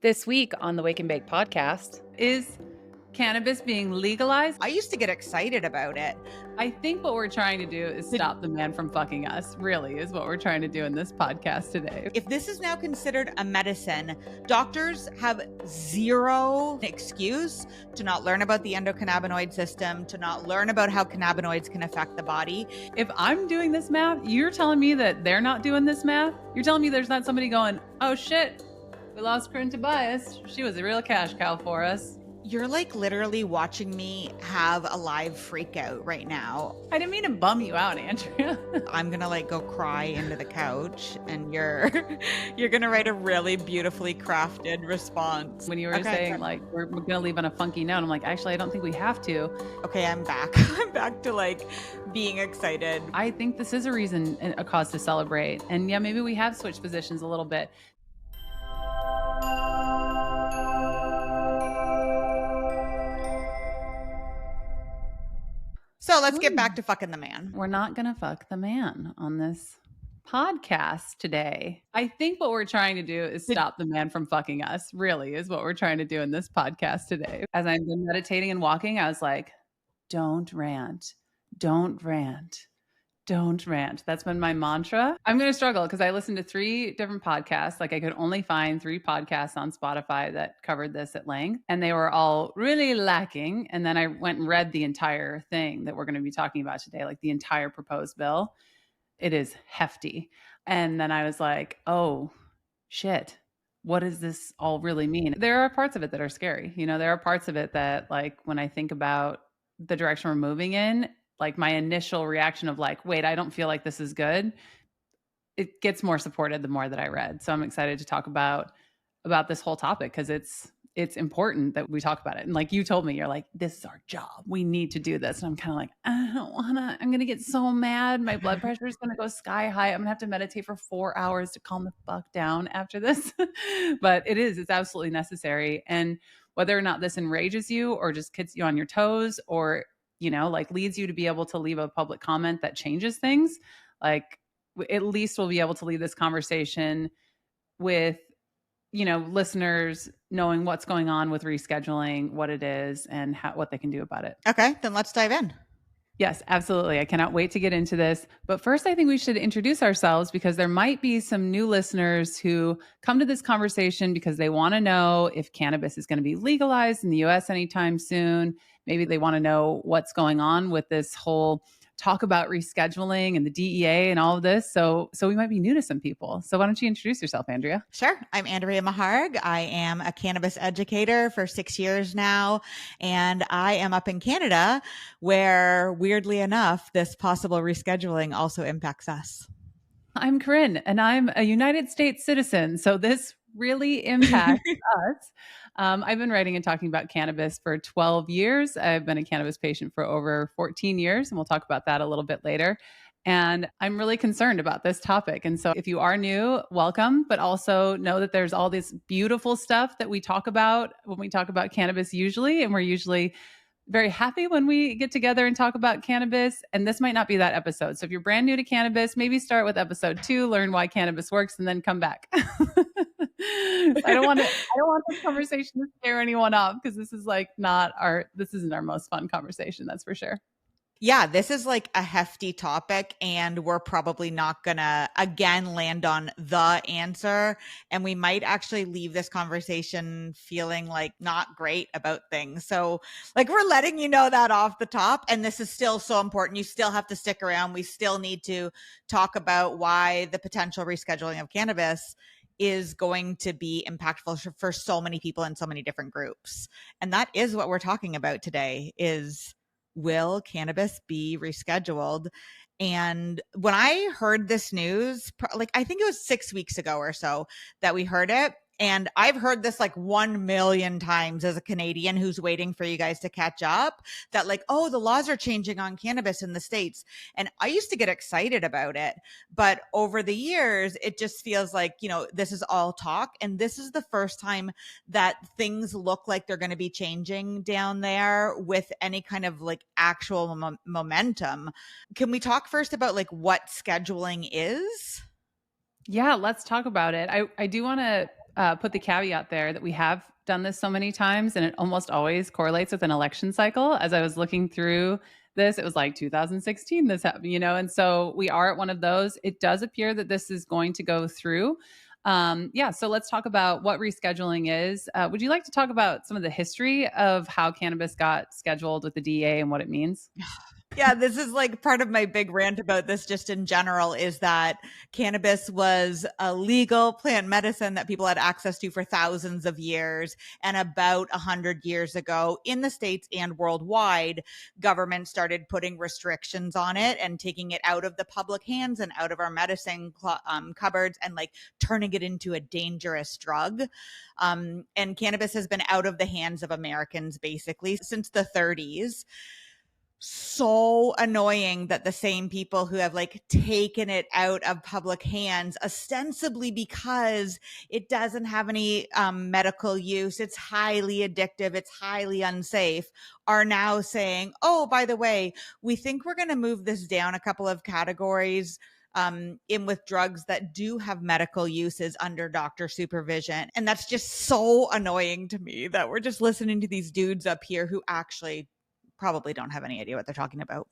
This week on the Wake and Bake podcast, Is cannabis being legalized? I used to get excited about it. I think what we're trying to do is stop the man from fucking us, really, is what we're trying to do in this podcast today. If this is now considered a medicine, doctors have zero excuse to not learn about the endocannabinoid system, to not learn about how cannabinoids can affect the body. If I'm doing this math, you're telling me that they're not doing this math? You're telling me there's not somebody going, oh shit, we lost Corinne Tobias. She was a real cash cow for us. You're like literally watching me have a live freak out right now. I didn't mean to bum you out, Andrea. I'm gonna like go cry into the couch and you're gonna write a really beautifully crafted response. When you were saying like, we're gonna leave on a funky note, I'm like, actually, I don't think we have to. Okay, I'm back. I'm back to like being excited. I think this is a reason, a cause to celebrate. And yeah, maybe we have switched positions a little bit. So let's get back to fucking the man. We're not going to fuck the man on this podcast today. I think what we're trying to do is stop the man from fucking us, really, is what we're trying to do in this podcast today. As I've been meditating and walking, I was like, don't rant, don't rant. Don't rant. That's been my mantra. I'm going to struggle because I listened to 3 different podcasts. Like I could only find 3 podcasts on Spotify that covered this at length, and they were all really lacking. And then I went and read the entire thing that we're going to be talking about today, like the entire proposed bill. It is hefty. And then I was like, oh shit, what does this all really mean? There are parts of it that are scary. You know, there are parts of it that, like, when I think about the direction we're moving in, like my initial reaction of like, wait, I don't feel like this is good. It gets more supported the more that I read. So I'm excited to talk about this whole topic because it's important that we talk about it. And like you told me, you're like, this is our job. We need to do this. And I'm kind of like, I don't wanna, I'm going to get so mad. My blood pressure is going to go sky high. I'm gonna have to meditate for 4 hours to calm the fuck down after this. But it's absolutely necessary. And whether or not this enrages you or just gets you on your toes or, you know, like leads you to be able to leave a public comment that changes things, like at least we'll be able to leave this conversation with, you know, listeners knowing what's going on with rescheduling, what it is, and what they can do about it. Okay, then let's dive in. Yes, absolutely. I cannot wait to get into this. But first, I think we should introduce ourselves because there might be some new listeners who come to this conversation because they want to know if cannabis is going to be legalized in the US anytime soon. Maybe they want to know what's going on with this whole talk about rescheduling and the DEA and all of this. So we might be new to some people. So why don't you introduce yourself, Andrea? Sure. I'm Andrea Maharg. I am a cannabis educator for 6 years now. And I am up in Canada where, weirdly enough, this possible rescheduling also impacts us. I'm Corinne and I'm a United States citizen. So this really impacts us. I've been writing and talking about cannabis for 12 years. I've been a cannabis patient for over 14 years, and we'll talk about that a little bit later. And I'm really concerned about this topic. And so if you are new, welcome, but also know that there's all this beautiful stuff that we talk about when we talk about cannabis usually, and we're usually very happy when we get together and talk about cannabis. And this might not be that episode. So if you're brand new to cannabis, maybe start with episode 2, learn why cannabis works, and then come back. I don't want this conversation to scare anyone off because this is like this isn't our most fun conversation. That's for sure. Yeah, this is like a hefty topic and we're probably not gonna again land on the answer. And we might actually leave this conversation feeling like not great about things. So like we're letting you know that off the top. And this is still so important. You still have to stick around. We still need to talk about why the potential rescheduling of cannabis is going to be impactful for so many people in so many different groups. And that is what we're talking about today is, will cannabis be rescheduled? And when I heard this news, like I think it was 6 weeks ago or so that we heard it. And I've heard this like 1 million times as a Canadian who's waiting for you guys to catch up that like, oh, the laws are changing on cannabis in the States. And I used to get excited about it. But over the years, it just feels like, you know, this is all talk. And this is the first time that things look like they're going to be changing down there with any kind of like actual momentum. Can we talk first about like what scheduling is? Yeah, let's talk about it. I do want to put the caveat there that we have done this so many times and it almost always correlates with an election cycle. As I was looking through this, it was like 2016 this happened, and so we are at one of those. It does appear that this is going to go through. So let's talk about what rescheduling is. Would you like to talk about some of the history of how cannabis got scheduled with the DEA and what it means? Yeah, this is like part of my big rant about this just in general is that cannabis was a legal plant medicine that people had access to for thousands of years. And about 100 years ago in the States and worldwide, government started putting restrictions on it and taking it out of the public hands and out of our medicine cupboards and like turning it into a dangerous drug. And cannabis has been out of the hands of Americans basically since the 30s. So annoying that the same people who have like taken it out of public hands, ostensibly because it doesn't have any medical use, it's highly addictive, it's highly unsafe, are now saying, oh, by the way, we think we're going to move this down a couple of categories in with drugs that do have medical uses under doctor supervision. And that's just so annoying to me that we're just listening to these dudes up here who actually probably don't have any idea what they're talking about.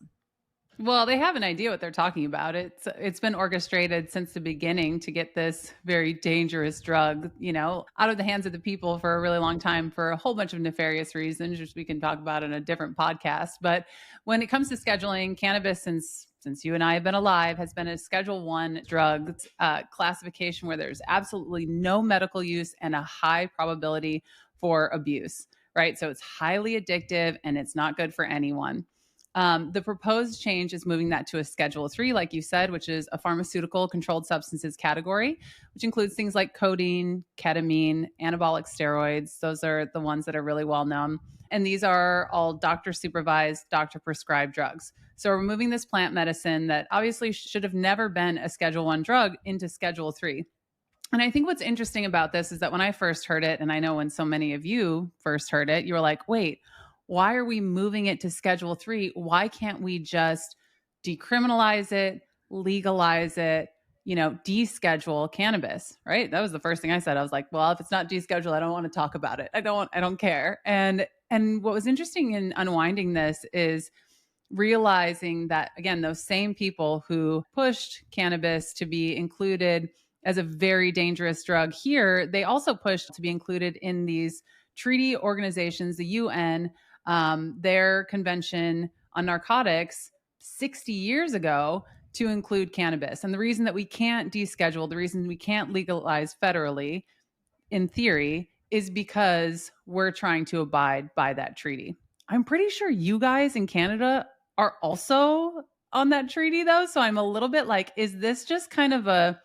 Well, they have an idea what they're talking about. It's been orchestrated since the beginning to get this very dangerous drug, out of the hands of the people for a really long time for a whole bunch of nefarious reasons, which we can talk about in a different podcast. But when it comes to scheduling, cannabis, since you and I have been alive, has been a Schedule 1 drug classification where there's absolutely no medical use and a high probability for abuse, right? So it's highly addictive and it's not good for anyone. The proposed change is moving that to a Schedule 3, like you said, which is a pharmaceutical controlled substances category, which includes things like codeine, ketamine, anabolic steroids. Those are the ones that are really well known. And these are all doctor supervised, doctor prescribed drugs. So we're moving this plant medicine that obviously should have never been a Schedule 1 drug into Schedule 3. And I think what's interesting about this is that when I first heard it, and I know when so many of you first heard it, you were like, wait, why are we moving it to Schedule 3? Why can't we just decriminalize it, legalize it, deschedule cannabis, right? That was the first thing I said. I was like, well, if it's not descheduled, I don't want to talk about it. I don't care. And what was interesting in unwinding this is realizing that, again, those same people who pushed cannabis to be included as a very dangerous drug here, they also pushed to be included in these treaty organizations, the UN, their convention on narcotics 60 years ago to include cannabis. And the reason that we can't deschedule, the reason we can't legalize federally, in theory, is because we're trying to abide by that treaty. I'm pretty sure you guys in Canada are also on that treaty, though. So I'm a little bit like, is this just kind of a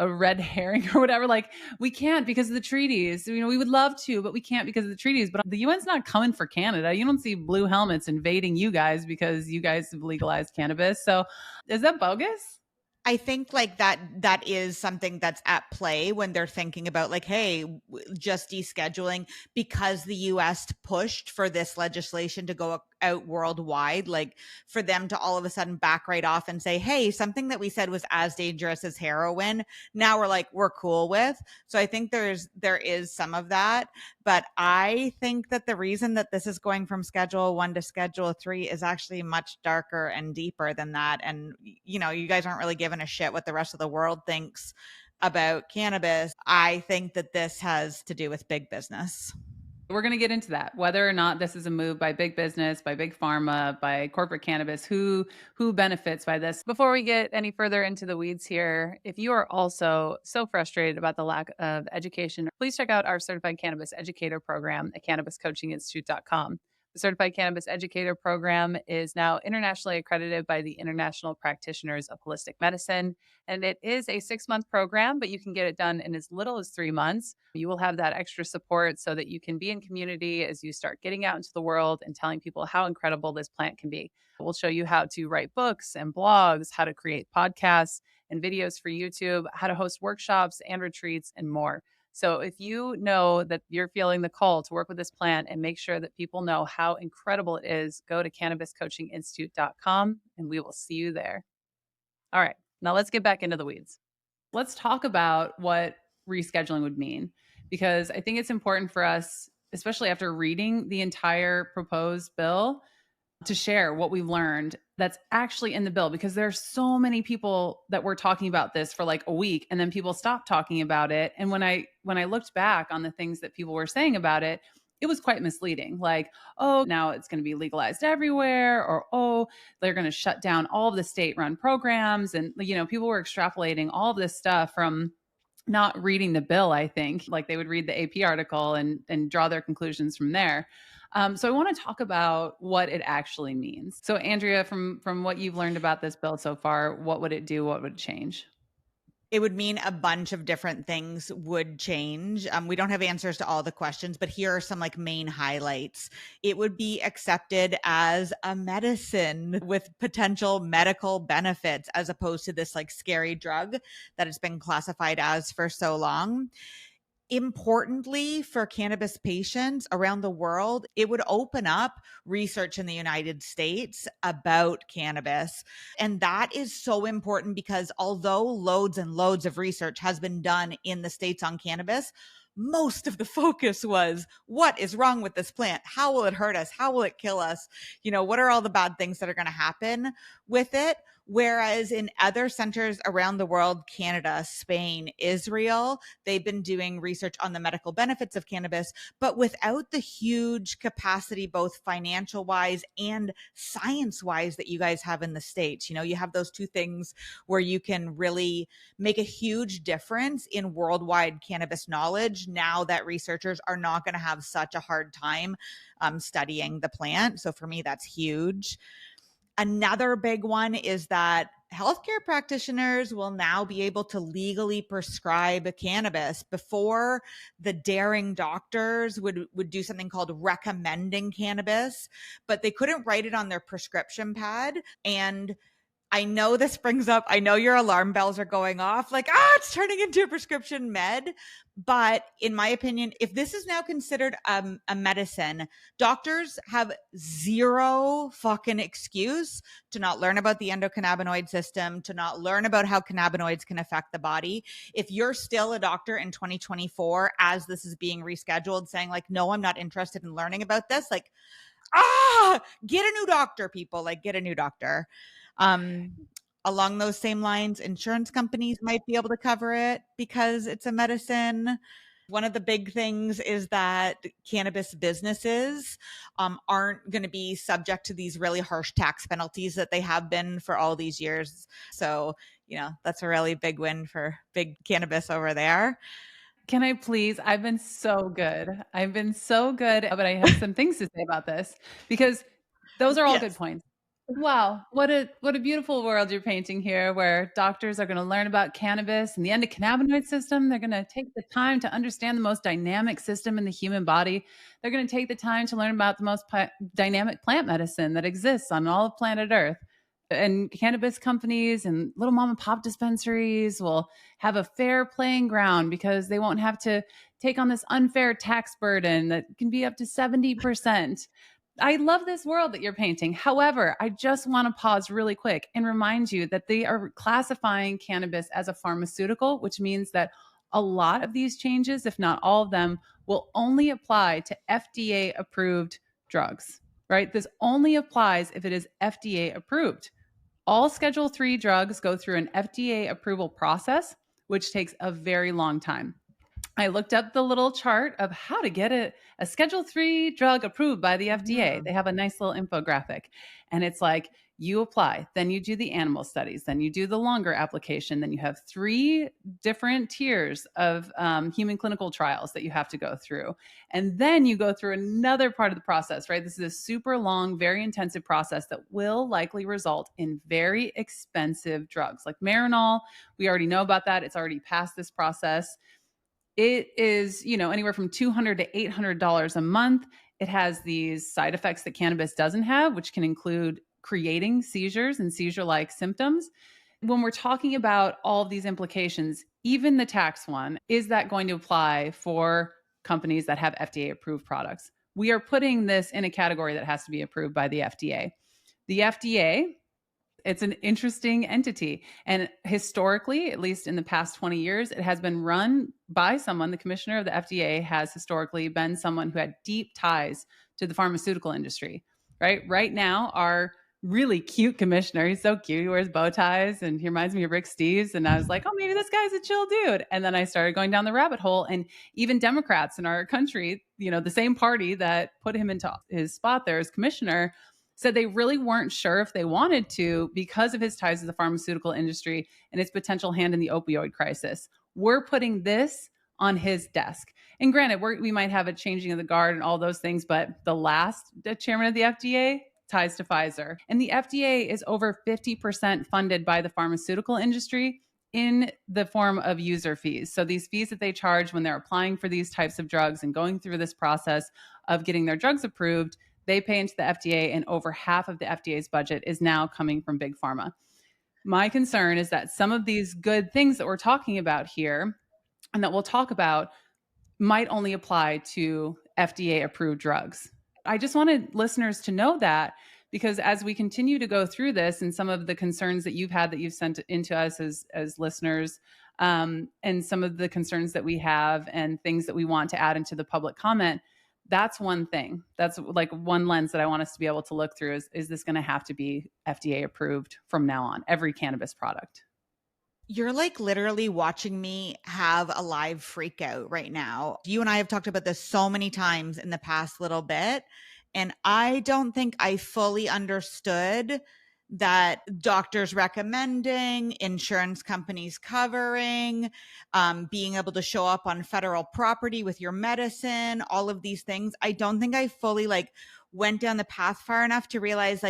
red herring or whatever? Like, we can't because of the treaties. We would love to, but we can't because of the treaties. But the UN's not coming for Canada. You don't see blue helmets invading you guys because you guys have legalized cannabis. So is that bogus? I think like that is something that's at play when they're thinking about like, hey, just descheduling because the US pushed for this legislation to go out worldwide, like for them to all of a sudden back right off and say, hey, something that we said was as dangerous as heroin, now we're cool with. So I think there is some of that, but I think that the reason that this is going from Schedule 1 to Schedule 3 is actually much darker and deeper than that. And you guys aren't really giving a shit what the rest of the world thinks about cannabis. I think that this has to do with big business. We're going to get into that, whether or not this is a move by big business, by big pharma, by corporate cannabis, who benefits by this. Before we get any further into the weeds here, if you are also so frustrated about the lack of education, please check out our Certified Cannabis Educator program at cannabiscoachinginstitute.com. The Certified Cannabis Educator program is now internationally accredited by the International Practitioners of Holistic Medicine. And it is a 6-month program, but you can get it done in as little as 3 months. You will have that extra support so that you can be in community as you start getting out into the world and telling people how incredible this plant can be. We'll show you how to write books and blogs, how to create podcasts and videos for YouTube, how to host workshops and retreats, and more. So if you know that you're feeling the call to work with this plant and make sure that people know how incredible it is, go to cannabiscoachinginstitute.com and we will see you there. All right, now let's get back into the weeds. Let's talk about what rescheduling would mean, because I think it's important for us, especially after reading the entire proposed bill, to share what we've learned that's actually in the bill, because there's so many people that were talking about this for like a week and then people stopped talking about it. And when I looked back on the things that people were saying about it, it was quite misleading. Like, oh, now it's going to be legalized everywhere, or oh, they're going to shut down all of the state-run programs. And people were extrapolating all of this stuff from not reading the bill. I think like they would read the AP article and draw their conclusions from there. So I want to talk about what it actually means. So Andrea, from what you've learned about this bill so far, what would it do? What would it change? It would mean a bunch of different things would change. We don't have answers to all the questions, but here are some like main highlights. It would be accepted as a medicine with potential medical benefits, as opposed to this like scary drug that it's been classified as for so long. Importantly, for cannabis patients around the world, it would open up research in the United States about cannabis. And that is so important because although loads and loads of research has been done in the States on cannabis, most of the focus was what is wrong with this plant? How will it hurt us? How will it kill us? What are all the bad things that are going to happen with it? Whereas in other centers around the world, Canada, Spain, Israel, they've been doing research on the medical benefits of cannabis, but without the huge capacity, both financial wise and science wise, that you guys have in the States. You have those two things where you can really make a huge difference in worldwide cannabis knowledge now that researchers are not going to have such a hard time studying the plant. So for me, that's huge. Another big one is that healthcare practitioners will now be able to legally prescribe cannabis. Before, the daring doctors would do something called recommending cannabis, but they couldn't write it on their prescription pad. And I know this brings up, I know your alarm bells are going off like, it's turning into a prescription med. But in my opinion, if this is now considered a medicine, doctors have zero fucking excuse to not learn about the endocannabinoid system, to not learn about how cannabinoids can affect the body. If you're still a doctor in 2024, as this is being rescheduled, saying like, no, I'm not interested in learning about this, like, get a new doctor, people, like get a new doctor. Along those same lines, insurance companies might be able to cover it because it's a medicine. One of the big things is that cannabis businesses aren't going to be subject to these really harsh tax penalties that they have been for all these years. So, that's a really big win for big cannabis over there. Can I please? I've been so good, but I have some things to say about this because those are all good points. Wow, what a beautiful world you're painting here, where doctors are going to learn about cannabis and the endocannabinoid system. They're going to take the time to understand the most dynamic system in the human body. They're going to take the time to learn about the most dynamic plant medicine that exists on all of planet Earth. And cannabis companies and little mom and pop dispensaries will have a fair playing ground because they won't have to take on this unfair tax burden that can be up to 70%. I love this world that you're painting. However, I just want to pause really quick and remind you that they are classifying cannabis as a pharmaceutical, which means that a lot of these changes, if not all of them, will only apply to FDA approved drugs, right? This only applies if it is FDA approved. All Schedule 3 drugs go through an FDA approval process, which takes a very long time. I looked up the little chart of how to get a Schedule 3 drug approved by the FDA. Yeah. They have a nice little infographic. And it's like, you apply, then you do the animal studies, then you do the longer application, then you have 3 different tiers of human clinical trials that you have to go through. And then you go through another part of the process, right? This is a super long, very intensive process that will likely result in very expensive drugs like Marinol. We already know about that. It's already passed this process. It is, anywhere from $200 to $800 a month. It has these side effects that cannabis doesn't have, which can include creating seizures and seizure-like symptoms. When we're talking about all of these implications, even the tax one, is that going to apply for companies that have FDA-approved products? We are putting this in a category that has to be approved by the FDA. The FDA It's an interesting entity. And historically, at least in the past 20 years, it has been run by someone. The commissioner of the FDA has historically been someone who had deep ties to the pharmaceutical industry, right? Right now, our really cute commissioner, he's so cute. He wears bow ties and he reminds me of Rick Steves. And I was like, oh, maybe this guy's a chill dude. And then I started going down the rabbit hole. And even Democrats in our country, the same party that put him into his spot there as commissioner, said they really weren't sure if they wanted to because of his ties to the pharmaceutical industry and its potential hand in the opioid crisis. We're putting this on his desk. And granted, we might have a changing of the guard and all those things, but the last chairman of the FDA ties to Pfizer. And the FDA is over 50% funded by the pharmaceutical industry in the form of user fees. So these fees that they charge when they're applying for these types of drugs and going through this process of getting their drugs approved, they pay into the FDA, and over half of the FDA's budget is now coming from big pharma. My concern is that some of these good things that we're talking about here and that we'll talk about might only apply to FDA approved drugs. I just wanted listeners to know that, because as we continue to go through this and some of the concerns that you've had that you've sent into us as listeners, and some of the concerns that we have and things that we want to add into the public comment, that's one thing. That's like one lens that I want us to be able to look through is this going to have to be FDA approved from now on, every cannabis product? You're like literally watching me have a live freak out right now. You and I have talked about this so many times in the past little bit, and I don't think I fully understood that doctors recommending, insurance companies covering, being able to show up on federal property with your medicine, all of these things. I don't think I fully went down the path far enough to realize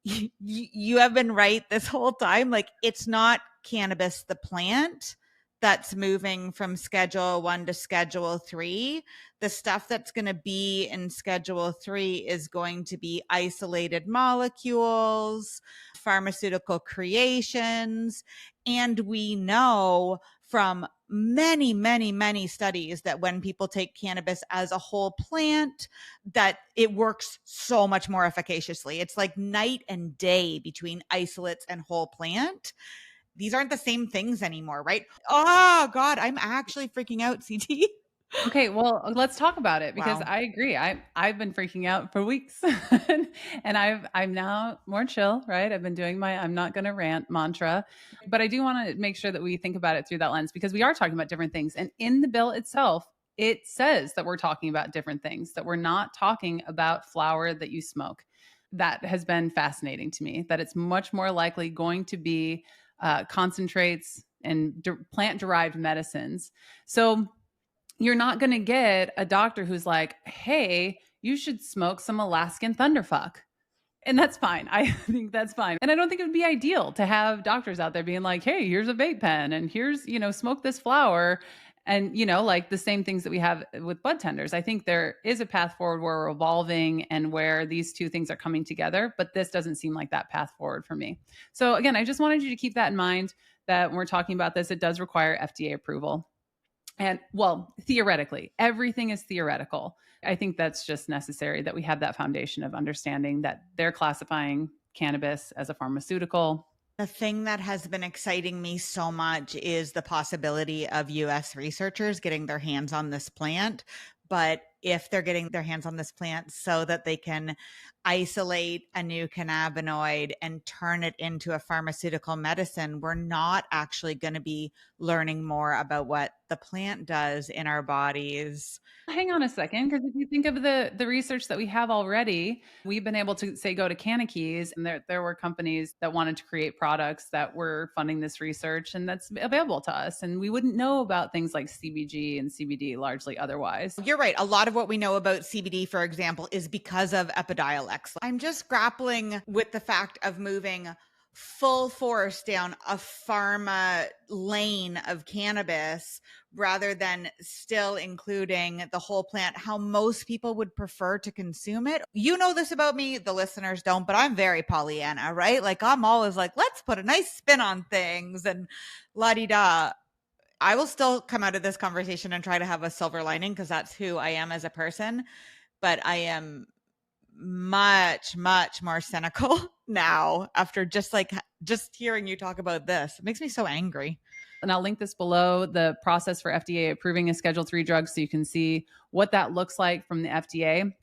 you have been right this whole time. It's not cannabis, the plant, that's moving from Schedule 1 to Schedule 3. The stuff that's going to be in Schedule 3 is going to be isolated molecules, pharmaceutical creations. And we know from many, many, many studies that when people take cannabis as a whole plant, that it works so much more efficaciously. It's like night and day between isolates and whole plant. These aren't the same things anymore, right? Oh God, I'm actually freaking out, CT. Okay, well, let's talk about it, because Wow. I agree. I've been freaking out for weeks, and I'm now more chill, right? I've been doing my I'm not going to rant mantra, but I do want to make sure that we think about it through that lens, because we are talking about different things, and in the bill itself, it says that we're talking about different things, that we're not talking about flower that you smoke. That has been fascinating to me, that it's much more likely going to be concentrates and plant-derived medicines. So you're not going to get a doctor who's like, hey, you should smoke some Alaskan Thunderfuck. And that's fine. I think that's fine. And I don't think it would be ideal to have doctors out there being like, hey, here's a vape pen and here's, smoke this flower. And, like the same things that we have with bud tenders. I think there is a path forward where we're evolving and where these two things are coming together, but this doesn't seem like that path forward for me. So again, I just wanted you to keep that in mind, that when we're talking about this, it does require FDA approval. And well, theoretically, everything is theoretical. I think that's just necessary that we have that foundation of understanding that they're classifying cannabis as a pharmaceutical. The thing that has been exciting me so much is the possibility of US researchers getting their hands on this plant. But if they're getting their hands on this plant so that they can isolate a new cannabinoid and turn it into a pharmaceutical medicine, we're not actually going to be learning more about what the plant does in our bodies. Hang on a second, because if you think of the research that we have already, we've been able to say go to Cannabis, and there were companies that wanted to create products that were funding this research, and that's available to us. And we wouldn't know about things like CBG and CBD largely otherwise. You're right. A lot of what we know about CBD, for example, is because of Epidiolex. I'm just grappling with the fact of moving full force down a pharma lane of cannabis rather than still including the whole plant, how most people would prefer to consume it. You know this about me, the listeners don't, but I'm very Pollyanna, right? I'm always like, let's put a nice spin on things and la-di-da. I will still come out of this conversation and try to have a silver lining because that's who I am as a person. But I am much, much more cynical now after just hearing you talk about this. It makes me so angry. And I'll link this below, the process for FDA approving a Schedule 3 drug, so you can see what that looks like from the FDA.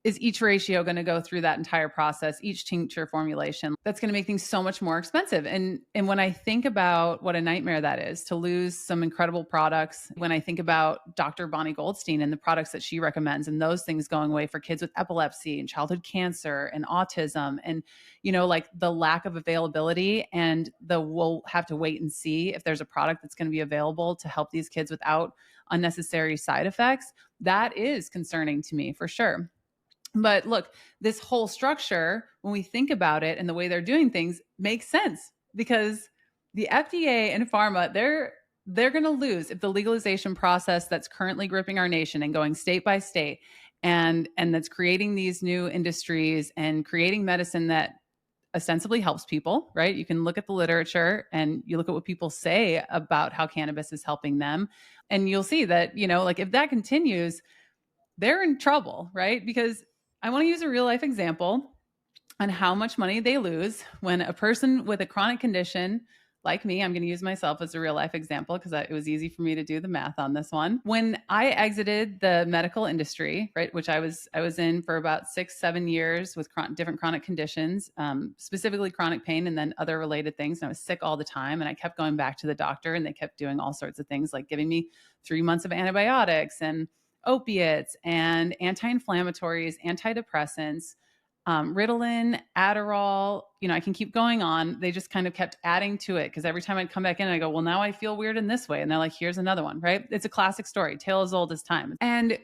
Is each ratio going to go through that entire process, each tincture formulation? That's going to make things so much more expensive. And when I think about what a nightmare that is to lose some incredible products, when I think about Dr. Bonnie Goldstein and the products that she recommends and those things going away for kids with epilepsy and childhood cancer and autism and, like the lack of availability and we'll have to wait and see if there's a product that's going to be available to help these kids without unnecessary side effects, that is concerning to me for sure. But look, this whole structure, when we think about it and the way they're doing things, makes sense because the FDA and pharma, they're going to lose if the legalization process that's currently gripping our nation and going state by state and that's creating these new industries and creating medicine that ostensibly helps people, right? You can look at the literature and you look at what people say about how cannabis is helping them. And you'll see that, if that continues, they're in trouble, right? Because I want to use a real life example on how much money they lose when a person with a chronic condition like me, I'm going to use myself as a real life example because it was easy for me to do the math on this one. When I exited the medical industry, right, which I was in for about 6-7 years with different chronic conditions, specifically chronic pain and then other related things. And I was sick all the time. And I kept going back to the doctor and they kept doing all sorts of things like giving me 3 months of antibiotics and opiates and anti-inflammatories, antidepressants, Ritalin, Adderall, I can keep going on. They just kind of kept adding to it because every time I'd come back in, I go, well, now I feel weird in this way. And they're like, here's another one, right? It's a classic story, tale as old as time. And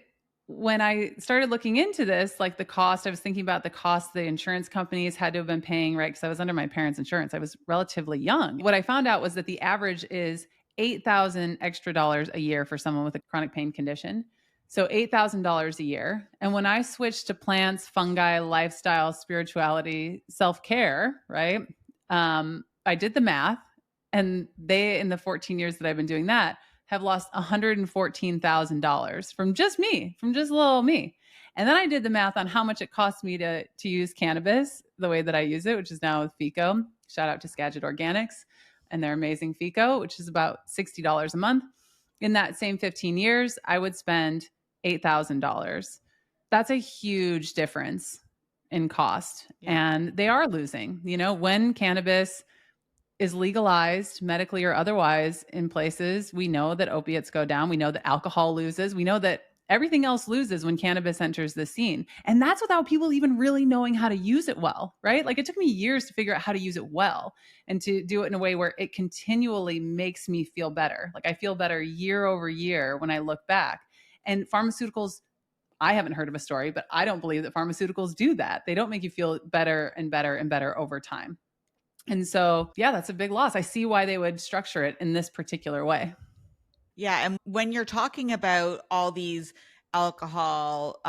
when I started looking into this, like the cost, I was thinking about the cost the insurance companies had to have been paying, right? Because I was under my parents' insurance. I was relatively young. What I found out was that the average is $8,000 extra a year for someone with a chronic pain condition. So $8,000 a year. And when I switched to plants, fungi, lifestyle, spirituality, self-care, right? I did the math and they, in the 14 years that I've been doing that, have lost $114,000 from just me, from just little me. And then I did the math on how much it costs me to use cannabis the way that I use it, which is now with FICO. Shout out to Skagit Organics and their amazing FICO, which is about $60 a month. In that same 15 years, I would spend $8,000. That's a huge difference in cost. Yeah. And they are losing, when cannabis is legalized medically or otherwise in places, we know that opiates go down. We know that alcohol loses. We know that everything else loses when cannabis enters the scene. And that's without people even really knowing how to use it well, right? Like it took me years to figure out how to use it well and to do it in a way where it continually makes me feel better. Like I feel better year over year when I look back. And pharmaceuticals, I haven't heard of a story, but I don't believe that pharmaceuticals do that. They don't make you feel better and better and better over time. And so, yeah, that's a big loss. I see why they would structure it in this particular way. Yeah. And when you're talking about all these alcohol,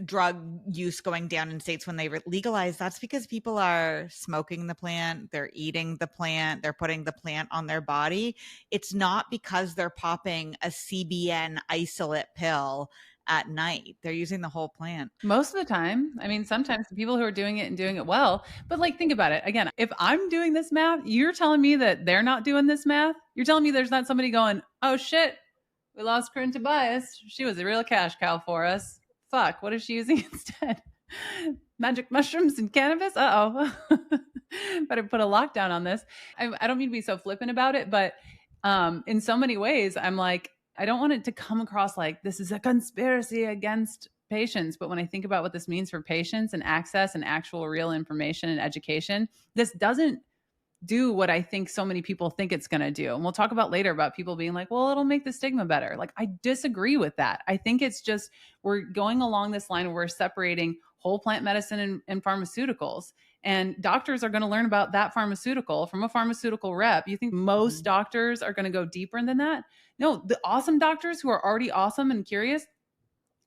drug use going down in states when they legalize, that's because people are smoking the plant, they're eating the plant, they're putting the plant on their body. It's not because they're popping a CBN isolate pill at night. They're using the whole plant. Most of the time. I mean, sometimes the people who are doing it and doing it well, but like, think about it. Again, if I'm doing this math, you're telling me that they're not doing this math. You're telling me there's not somebody going, oh shit, we lost Corinne Tobias. She was a real cash cow for us. Fuck, what is she using instead? Magic mushrooms and cannabis? Uh-oh. Better put a lockdown on this. I don't mean to be so flippant about it, but in so many ways, I'm like, I don't want it to come across like this is a conspiracy against patients. But when I think about what this means for patients and access and actual real information and education, this doesn't do what I think so many people think it's going to do. And we'll talk about later about people being like, well, it'll make the stigma better. Like, I disagree with that. I think it's just, we're going along this line where we're separating whole plant medicine and pharmaceuticals. And doctors are going to learn about that pharmaceutical from a pharmaceutical rep. You think most doctors are going to go deeper than that? No, the awesome doctors who are already awesome and curious,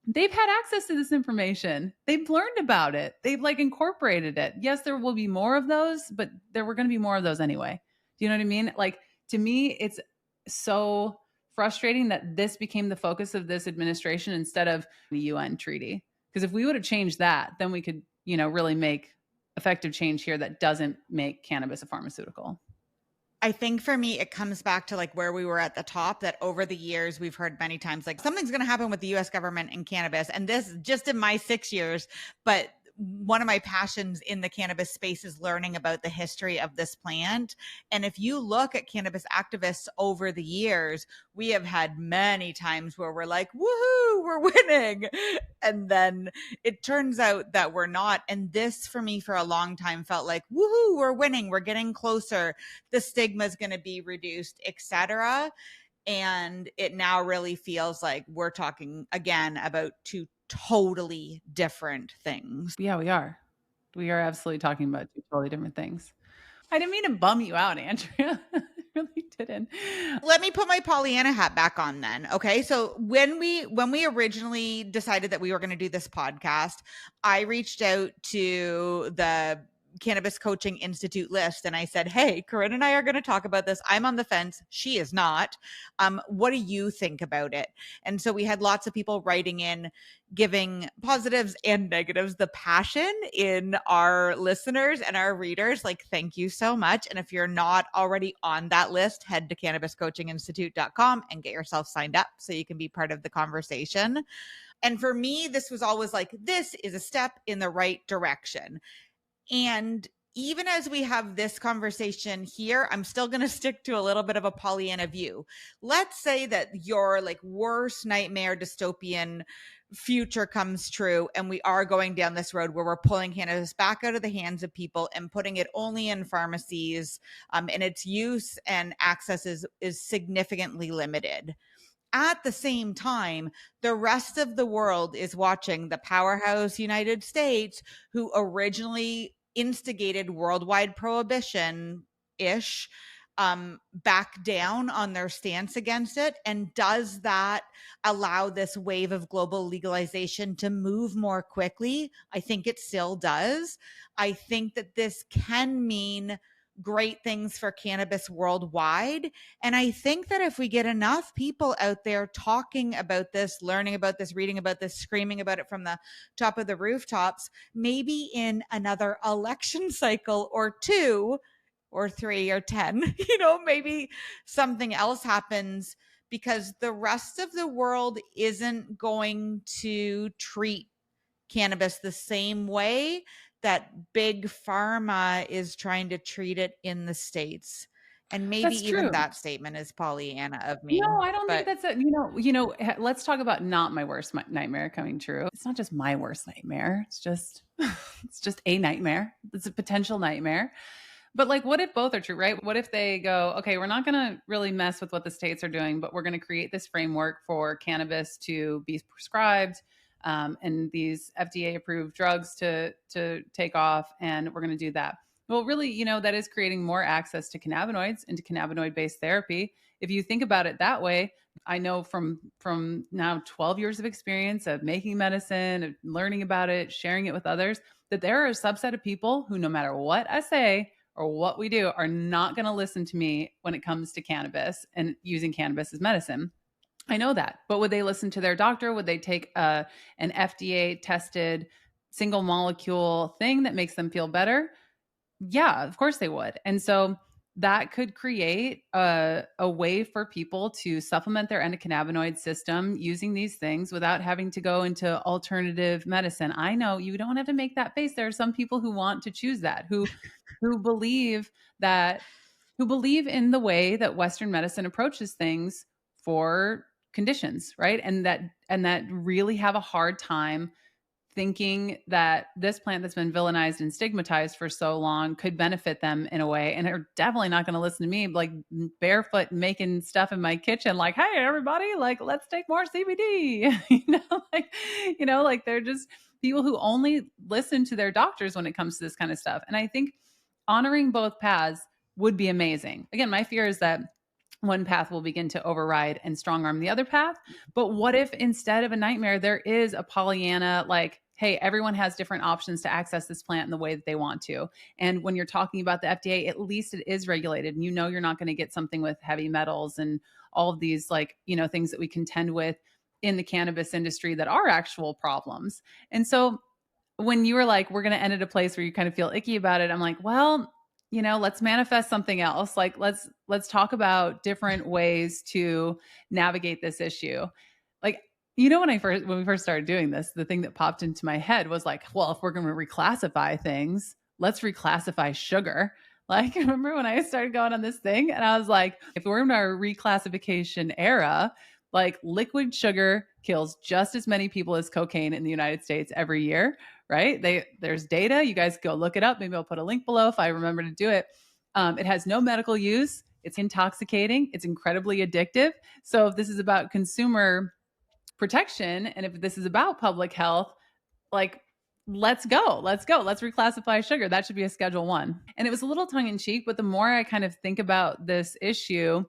they've had access to this information. They've learned about it. They've like incorporated it. Yes, there will be more of those, but there were going to be more of those anyway. Do you know what I mean? Like, to me, it's so frustrating that this became the focus of this administration instead of the UN treaty. Because if we would have changed that, then we could, really make effective change here that doesn't make cannabis a pharmaceutical. I think for me, it comes back to like where we were at the top, that over the years, we've heard many times, like something's going to happen with the US government and cannabis. And this just in my 6 years, but one of my passions in the cannabis space is learning about the history of this plant. And if you look at cannabis activists over the years, we have had many times where we're like, woohoo, we're winning. And then it turns out that we're not. And this for me for a long time felt like, woohoo, we're winning. We're getting closer. The stigma is going to be reduced, etc. And it now really feels like we're talking again about two totally different things. Yeah, we are. We are absolutely talking about two totally different things. I didn't mean to bum you out, Andrea. I really didn't. Let me put my Pollyanna hat back on then. Okay. So when we originally decided that we were going to do this podcast, I reached out to the Cannabis Coaching Institute list and I said, hey, Corinne and I are going to talk about this. I'm on the fence. She is not. What do you think about it? And so we had lots of people writing in, giving positives and negatives. The passion in our listeners and our readers, like, thank you so much. And if you're not already on that list, head to cannabiscoachinginstitute.com and get yourself signed up so you can be part of the conversation. And for me, this was always like, this is a step in the right direction. And even as we have this conversation here, I'm still going to stick to a little bit of a Pollyanna view. Let's say that your like worst nightmare dystopian future comes true and we are going down this road where we're pulling cannabis back out of the hands of people and putting it only in pharmacies, and its use and access is significantly limited. At the same time, the rest of the world is watching the powerhouse United States, who originally instigated worldwide prohibition-ish, back down on their stance against it. And does that allow this wave of global legalization to move more quickly? I think it still does. I think that this can mean great things for cannabis worldwide. And I think that if we get enough people out there talking about this, learning about this, reading about this, screaming about it from the top of the rooftops, maybe in another election cycle or 2 or 3 or 10, maybe something else happens, because the rest of the world isn't going to treat cannabis the same way that big pharma is trying to treat it in the States. And maybe even that statement is Pollyanna of me. No, I don't think that's it. Let's talk about not my worst nightmare coming true. It's not just my worst nightmare. It's just a nightmare. It's a potential nightmare. But like, what if both are true, right? What if they go, okay, we're not going to really mess with what the states are doing, but we're going to create this framework for cannabis to be prescribed, and these FDA approved drugs to take off. And we're going to do that. Well, really, that is creating more access to cannabinoids and to cannabinoid based therapy. If you think about it that way, I know from now 12 years of experience of making medicine, of learning about it, sharing it with others, that there are a subset of people who, no matter what I say or what we do, are not going to listen to me when it comes to cannabis and using cannabis as medicine. I know that. But would they listen to their doctor? Would they take an FDA tested single molecule thing that makes them feel better? Yeah, of course they would. And so that could create a way for people to supplement their endocannabinoid system using these things without having to go into alternative medicine. I know you don't have to make that face. There are some people who want to choose that, who believe in the way that Western medicine approaches things for conditions, right? And that really have a hard time thinking that this plant that's been villainized and stigmatized for so long could benefit them in a way. And they're definitely not going to listen to me like barefoot making stuff in my kitchen, like, hey, everybody, like, let's take more CBD. Like they're just people who only listen to their doctors when it comes to this kind of stuff. And I think honoring both paths would be amazing. Again, my fear is that one path will begin to override and strong arm the other path. But what if instead of a nightmare, there is a Pollyanna, like, hey, everyone has different options to access this plant in the way that they want to. And when you're talking about the FDA, at least it is regulated. And you're not going to get something with heavy metals and all of these things that we contend with in the cannabis industry that are actual problems. And so when you were like, we're going to end at a place where you kind of feel icky about it, I'm like, well, let's manifest something else. Like, let's talk about different ways to navigate this issue. Like, when we first started doing this, the thing that popped into my head was like, well, if we're going to reclassify things, let's reclassify sugar. Like, remember when I started going on this thing and I was like, if we're in our reclassification era, like liquid sugar kills just as many people as cocaine in the United States every year, right? There's data. You guys go look it up. Maybe I'll put a link below if I remember to do it. It has no medical use. It's intoxicating. It's incredibly addictive. So if this is about consumer protection and if this is about public health, like, let's go. Let's reclassify sugar. That should be a Schedule 1. And it was a little tongue in cheek, but the more I kind of think about this issue,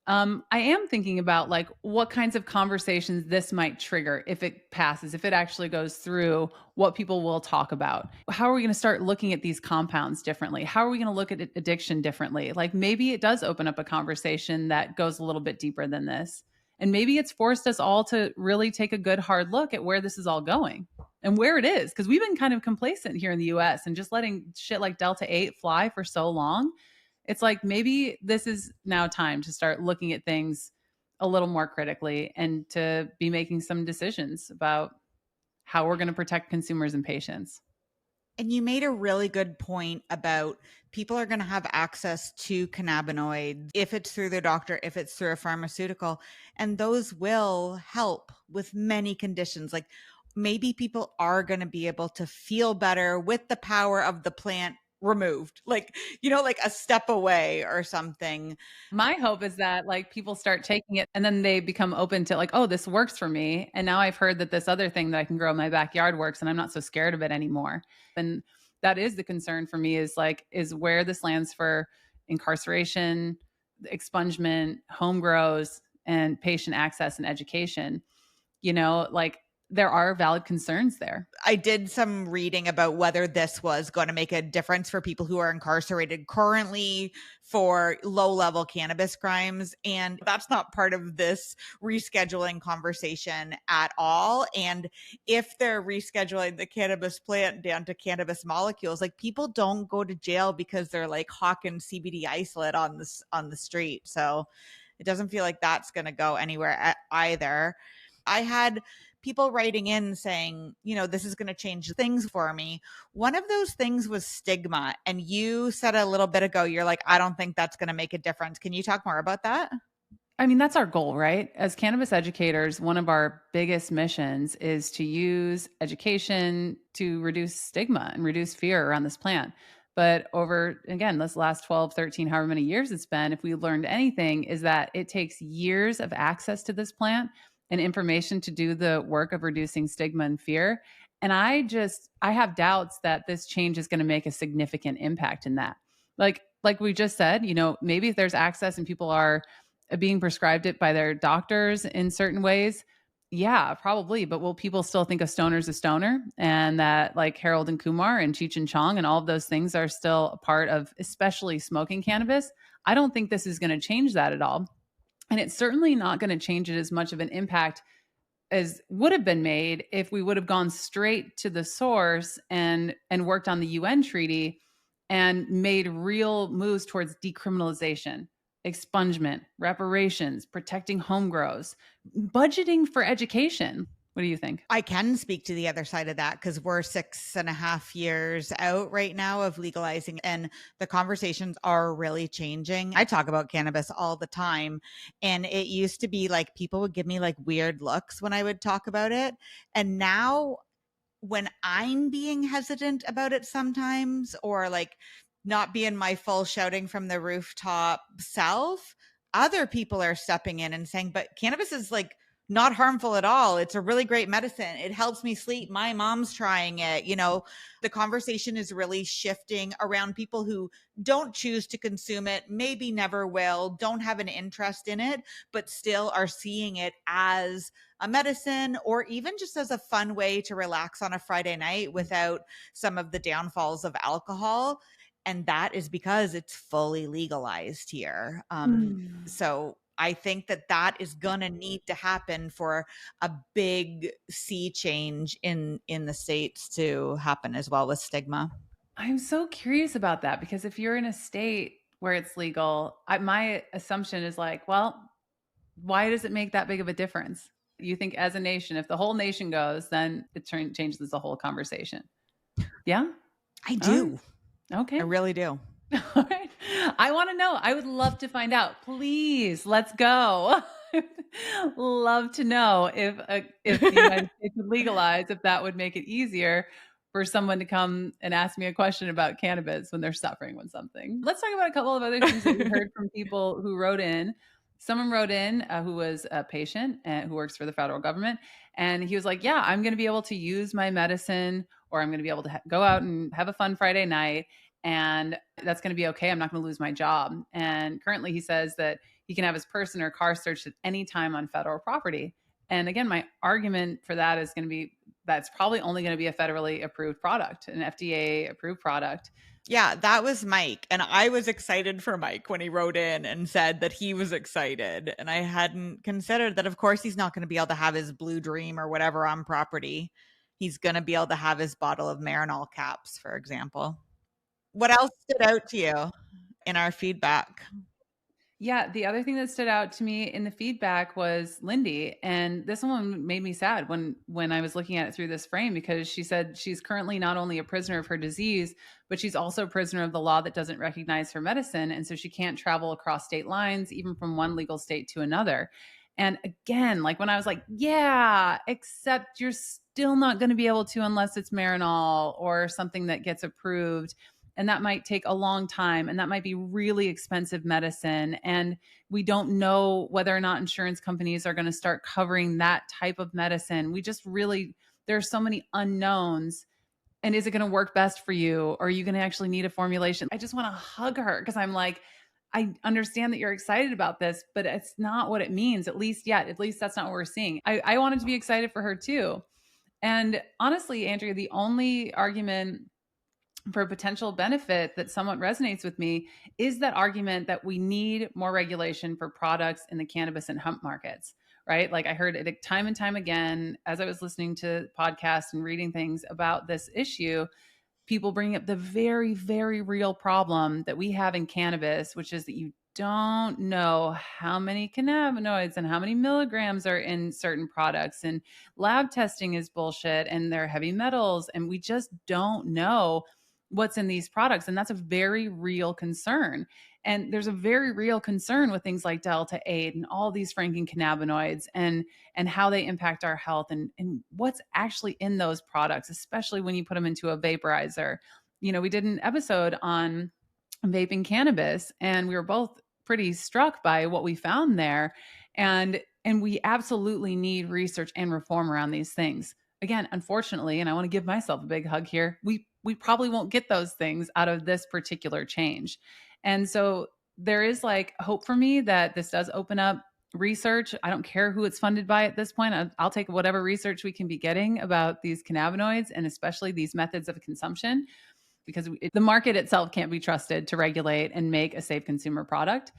I am thinking about like what kinds of conversations this might trigger if it passes, if it actually goes through, what people will talk about. How are we going to start looking at these compounds differently? How are we going to look at addiction differently? Like maybe it does open up a conversation that goes a little bit deeper than this. And maybe it's forced us all to really take a good hard look at where this is all going and where it is. Because we've been kind of complacent here in the US and just letting shit like Delta 8 fly for so long. It's like maybe this is now time to start looking at things a little more critically and to be making some decisions about how we're going to protect consumers and patients. And you made a really good point about people are going to have access to cannabinoids if it's through their doctor, if it's through a pharmaceutical, and those will help with many conditions. Like maybe people are going to be able to feel better with the power of the plant removed, like a step away or something. My hope is that like people start taking it and then they become open to like, oh, this works for me, and now I've heard that this other thing that I can grow in my backyard works and I'm not so scared of it anymore. And that is the concern for me, is where this lands for incarceration, expungement, home grows, and patient access and education. Like there are valid concerns there. I did some reading about whether this was going to make a difference for people who are incarcerated currently for low-level cannabis crimes. And that's not part of this rescheduling conversation at all. And if they're rescheduling the cannabis plant down to cannabis molecules, like people don't go to jail because they're like hawking CBD isolate on the street. So it doesn't feel like that's going to go anywhere either. I had people writing in saying, this is going to change things for me. One of those things was stigma. And you said a little bit ago, you're like, I don't think that's going to make a difference. Can you talk more about that? I mean, that's our goal, right? As cannabis educators, one of our biggest missions is to use education to reduce stigma and reduce fear around this plant. But over, again, this last 12, 13, however many years it's been, if we learned anything, is that it takes years of access to this plant and information to do the work of reducing stigma and fear. And I have doubts that this change is going to make a significant impact in that. Like we just said, maybe if there's access and people are being prescribed it by their doctors in certain ways, yeah, probably. But will people still think a stoner's a stoner, and that like Harold and Kumar and Cheech and Chong and all of those things are still a part of especially smoking cannabis? I don't think this is going to change that at all. And it's certainly not going to change it as much of an impact as would have been made if we would have gone straight to the source and worked on the UN treaty and made real moves towards decriminalization, expungement, reparations, protecting home grows, budgeting for education. What do you think? I can speak to the other side of that because we're 6.5 years out right now of legalizing, and the conversations are really changing. I talk about cannabis all the time, and it used to be like people would give me like weird looks when I would talk about it. And now when I'm being hesitant about it sometimes, or like not being my full shouting from the rooftop self, other people are stepping in and saying, but cannabis is like not harmful at all. It's a really great medicine. It helps me sleep. My mom's trying it. The conversation is really shifting around people who don't choose to consume it, maybe never will, don't have an interest in it, but still are seeing it as a medicine or even just as a fun way to relax on a Friday night without some of the downfalls of alcohol. And that is because it's fully legalized here. So I think that is gonna need to happen for a big sea change in the States to happen as well with stigma. I'm so curious about that because if you're in a state where it's legal, my assumption is like, well, why does it make that big of a difference? You think as a nation, if the whole nation goes, then it changes the whole conversation. Yeah? I All right. do. Okay. I really do. All right. I want to know. I would love to find out. Please, let's go. Love to know if the United States would legalize, if that would make it easier for someone to come and ask me a question about cannabis when they're suffering with something. Let's talk about a couple of other things that we heard from people who wrote in. Someone wrote in who was a patient and who works for the federal government. And he was like, yeah, I'm going to be able to use my medicine, or I'm going to be able to go out and have a fun Friday night. And that's going to be okay. I'm not going to lose my job. And currently he says that he can have his person or car searched at any time on federal property. And again, my argument for that is going to be that's probably only going to be a federally approved product, an FDA approved product. Yeah, that was Mike. And I was excited for Mike when he wrote in and said that he was excited. And I hadn't considered that, of course, he's not going to be able to have his Blue Dream or whatever on property. He's going to be able to have his bottle of Marinol caps, for example. What else stood out to you in our feedback? Yeah, the other thing that stood out to me in the feedback was Lindy, and this one made me sad when I was looking at it through this frame, because she said she's currently not only a prisoner of her disease, but she's also a prisoner of the law that doesn't recognize her medicine, and so she can't travel across state lines, even from one legal state to another. And again, like when I was like, yeah, except you're still not going to be able to unless it's Marinol or something that gets approved. And that might take a long time, and that might be really expensive medicine. And we don't know whether or not insurance companies are going to start covering that type of medicine. We just really, there are so many unknowns. And is it going to work best for you? Or are you going to actually need a formulation? I just want to hug her because I'm like, I understand that you're excited about this, but it's not what it means, at least yet. At least that's not what we're seeing. I wanted to be excited for her too. And honestly, Andrea, the only argument for a potential benefit that somewhat resonates with me is that argument that we need more regulation for products in the cannabis and hemp markets, right? Like I heard it time and time again as I was listening to podcasts and reading things about this issue. People bring up the very, very real problem that we have in cannabis, which is that you don't know how many cannabinoids and how many milligrams are in certain products, and lab testing is bullshit, and they're heavy metals, and we just don't know what's in these products. And that's a very real concern. And there's a very real concern with things like Delta 8 and all these franking cannabinoids and how they impact our health and what's actually in those products, especially when you put them into a vaporizer. You know, we did an episode on vaping cannabis, and we were both pretty struck by what we found there. And we absolutely need research and reform around these things. Again, unfortunately, and I want to give myself a big hug here, we probably won't get those things out of this particular change. And so there is like hope for me that this does open up research. I don't care who it's funded by at this point. I'll take whatever research we can be getting about these cannabinoids and especially these methods of consumption, because the market itself can't be trusted to regulate and make a safe consumer product.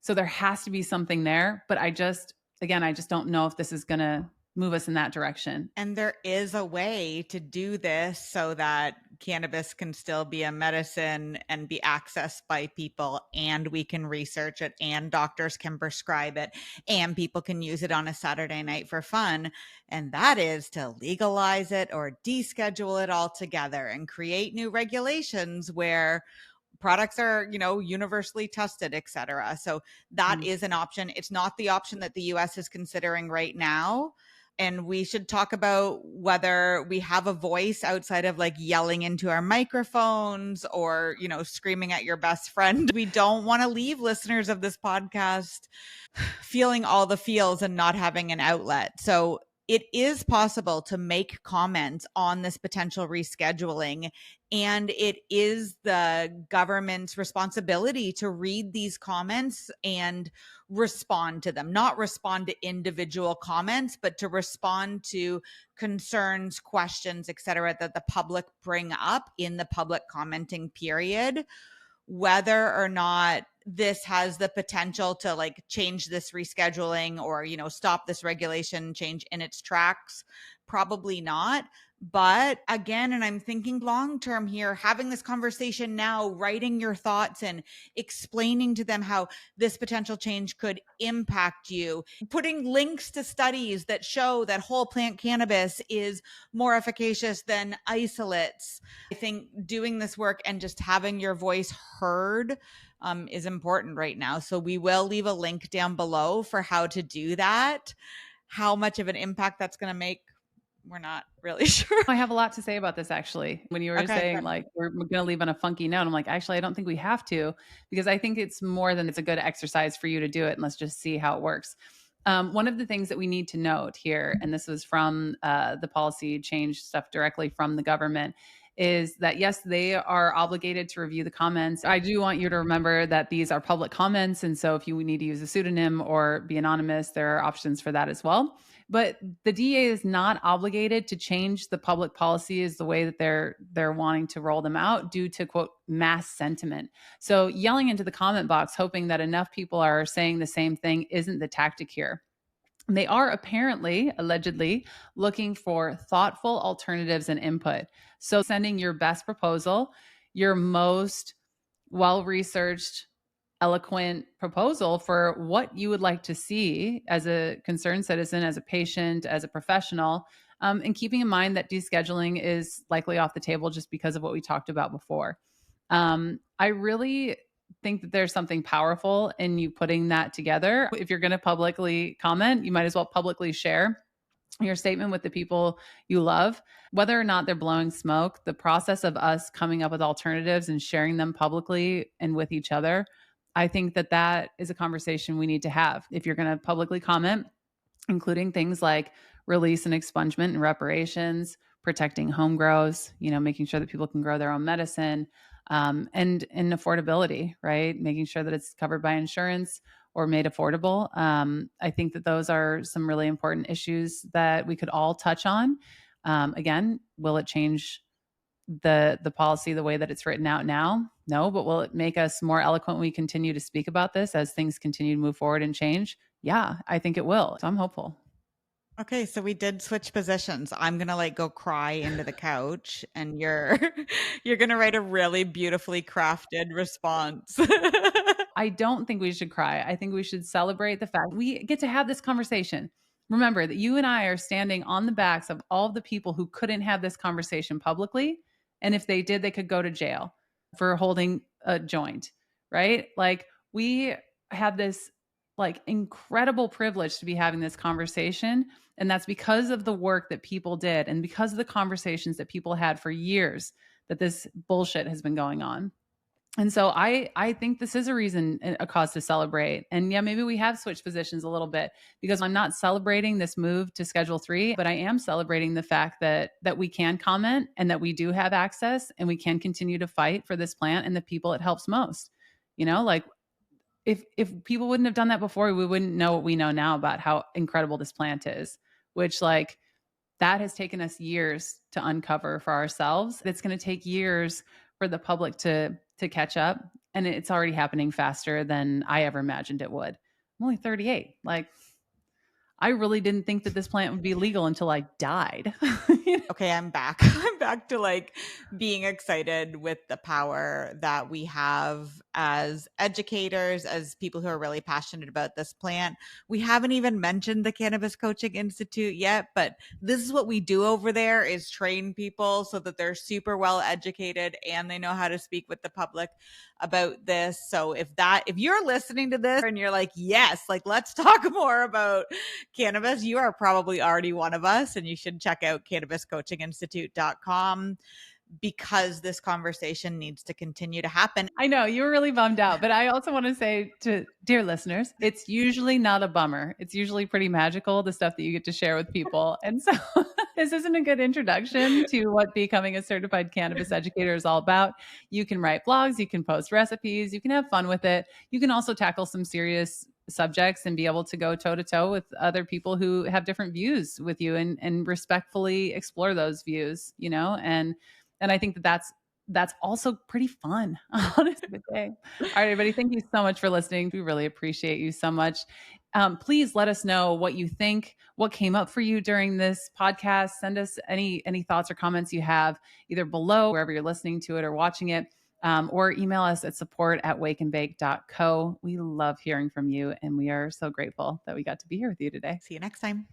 So there has to be something there. But I just don't know if this is going to move us in that direction. And there is a way to do this so that cannabis can still be a medicine and be accessed by people, and we can research it, and doctors can prescribe it, and people can use it on a Saturday night for fun. And that is to legalize it or deschedule it altogether and create new regulations where products are, universally tested, et cetera. So that is an option. It's not the option that the US is considering right now. And we should talk about whether we have a voice outside of like yelling into our microphones or, screaming at your best friend. We don't want to leave listeners of this podcast feeling all the feels and not having an outlet. So it is possible to make comments on this potential rescheduling, and it is the government's responsibility to read these comments and respond to them, not respond to individual comments, but to respond to concerns, questions, et cetera, that the public bring up in the public commenting period. Whether or not this has the potential to like change this rescheduling or, you know, stop this regulation change in its tracks? Probably not. But again, and I'm thinking long term here, having this conversation now, writing your thoughts and explaining to them how this potential change could impact you, putting links to studies that show that whole plant cannabis is more efficacious than isolates. I think doing this work and just having your voice heard is important right now. So we will leave a link down below for how to do that. How much of an impact that's going to make, we're not really sure. I have a lot to say about this, actually. When you were saying like, we're going to leave on a funky note, I'm like, actually, I don't think we have to, because I think it's more than it's a good exercise for you to do it. And let's just see how it works. One of the things that we need to note here, and this was from the policy change stuff directly from the government, is that yes, they are obligated to review the comments. I do want you to remember that these are public comments. And so if you need to use a pseudonym or be anonymous, there are options for that as well. But the DA is not obligated to change the public policies the way that they're wanting to roll them out due to, quote, mass sentiment. So yelling into the comment box, hoping that enough people are saying the same thing, isn't the tactic here. They are apparently, allegedly, looking for thoughtful alternatives and input. So sending your best proposal, your most well-researched, eloquent proposal for what you would like to see as a concerned citizen, as a patient, as a professional, and keeping in mind that descheduling is likely off the table just because of what we talked about before. I really think that there's something powerful in you putting that together. If you're going to publicly comment, you might as well publicly share your statement with the people you love, whether or not they're blowing smoke. The process of us coming up with alternatives and sharing them publicly and with each other, I think that that is a conversation we need to have. If you're going to publicly comment, including things like release and expungement and reparations, protecting home grows, making sure that people can grow their own medicine, and affordability, right? Making sure that it's covered by insurance or made affordable. I think that those are some really important issues that we could all touch on. Again, will it change the policy the way that it's written out now? No, but will it make us more eloquent when we continue to speak about this as things continue to move forward and change? Yeah, I think it will. So I'm hopeful. Okay, so we did switch positions. I'm gonna like go cry into the couch, and you're you're gonna write a really beautifully crafted response. I don't think we should cry. I think we should celebrate the fact we get to have this conversation. Remember that you and I are standing on the backs of all of the people who couldn't have this conversation publicly. And if they did, they could go to jail for holding a joint, right? Like we have this like incredible privilege to be having this conversation. And that's because of the work that people did and because of the conversations that people had for years that this bullshit has been going on. And so I think this is a reason, a cause to celebrate. And yeah, maybe we have switched positions a little bit because I'm not celebrating this move to Schedule 3, but I am celebrating the fact that we can comment and that we do have access and we can continue to fight for this plant and the people it helps most. Like if people wouldn't have done that before, we wouldn't know what we know now about how incredible this plant is, which like that has taken us years to uncover for ourselves. It's going to take years for the public to catch up. And it's already happening faster than I ever imagined it would. I'm only 38. Like, I really didn't think that this plant would be legal until I died. Okay, I'm back. I'm back to like being excited with the power that we have as educators, as people who are really passionate about this plant. We haven't even mentioned the Cannabis Coaching Institute yet, but this is what we do over there is train people so that they're super well educated and they know how to speak with the public about this. So if you're listening to this and you're like, yes, like let's talk more about cannabis, you are probably already one of us, and you should check out cannabiscoachinginstitute.com because this conversation needs to continue to happen. I know you were really bummed out, but I also want to say to dear listeners, it's usually not a bummer. It's usually pretty magical, the stuff that you get to share with people. And so this isn't a good introduction to what becoming a certified cannabis educator is all about. You can write blogs, you can post recipes, you can have fun with it. You can also tackle some serious subjects and be able to go toe to toe with other people who have different views with you and respectfully explore those views, and I think that that's that's also pretty fun, honestly. All right, everybody, thank you so much for listening. We really appreciate you so much. Please let us know what you think, what came up for you during this podcast. Send us any thoughts or comments you have either below, wherever you're listening to it or watching it, or email us at support@wakeandbake.co. We love hearing from you, and we are so grateful that we got to be here with you today. See you next time.